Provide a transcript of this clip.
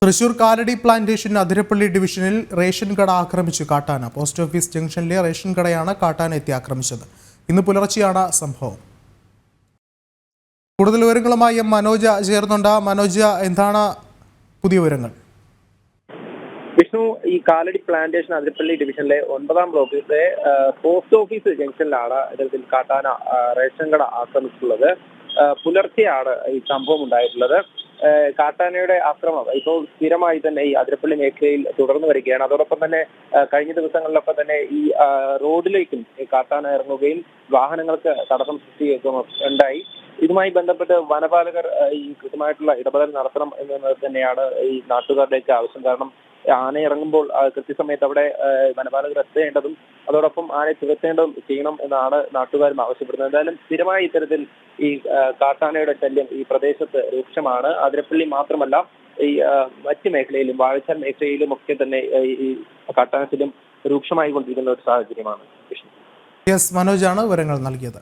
Thrissur Kalady plantation Athirappilly ഡിവിഷനിൽ ration കട ആക്രമിച്ചു കാട്ടാന. പോസ്റ്റ് ഓഫീസ് ജംഗ്ഷനിലെ റേഷൻ കടയാണ് കാട്ടാന എത്തി ആക്രമിച്ചത്. ഇന്ന് പുലർച്ചെയാണ് സംഭവം. കൂടുതൽ വിവരങ്ങളുമായി മനോജ ചേർന്നുണ്ട്. മനോജ, എന്താണ് പുതിയ വിവരങ്ങൾ? വിഷ്ണു, ഈ കാലടി പ്ലാന്റേഷൻ അതിരപ്പള്ളി ഡിവിഷനിലെ 9ാം ബ്ലോക്കിലെ പോസ്റ്റ് ഓഫീസ് ജംഗ്ഷനിലാണ് ഇത്തരത്തിൽ കാട്ടാന റേഷൻ കട ആക്രമിച്ചിട്ടുള്ളത്. പുലർച്ചെയാണ് ഈ സംഭവം ഉണ്ടായിട്ടുള്ളത്. കാട്ടാനയുടെ ആക്രമണം ഇപ്പോൾ സ്ഥിരമായി തന്നെ ഈ അതിരപ്പള്ളി മേഖലയിൽ തുടർന്നു വരികയാണ്. അതോടൊപ്പം തന്നെ കഴിഞ്ഞ ദിവസങ്ങളിലൊക്കെ തന്നെ ഈ റോഡിലേക്കും കാട്ടാന ഇറങ്ങുകയും വാഹനങ്ങൾക്ക് തടസ്സം സൃഷ്ടിക്കുകയും ഉണ്ടായി. ഇതുമായി ബന്ധപ്പെട്ട് വനപാലകർ ഈ കൃത്യമായിട്ടുള്ള ഇടപെടൽ നടത്തണം എന്നത് തന്നെയാണ് ഈ നാട്ടുകാരുടെയൊക്കെ ആവശ്യം. കാരണം ആന ഇറങ്ങുമ്പോൾ കൃത്യസമയത്ത് അവിടെ വനപാലകർ എത്തേണ്ടതും അതോടൊപ്പം ആനയെ തുരത്തേണ്ടതും ചെയ്യണം എന്നാണ് നാട്ടുകാരും ആവശ്യപ്പെടുന്നത്. എന്തായാലും സ്ഥിരമായി ഇത്തരത്തിൽ ഈ കാട്ടാനയുടെ ശല്യം ഈ പ്രദേശത്ത് രൂക്ഷമാണ്. അതിരപ്പള്ളി മാത്രമല്ല, ഈ മറ്റ് മേഖലയിലും വാഴച്ചാൽ മേഖലയിലും ഒക്കെ തന്നെ ഈ കാട്ടാന ശല്യം രൂക്ഷമായി കൊണ്ടിരിക്കുന്ന ഒരു സാഹചര്യമാണ്. മനോജാണ് വിവരങ്ങൾ നൽകിയത്.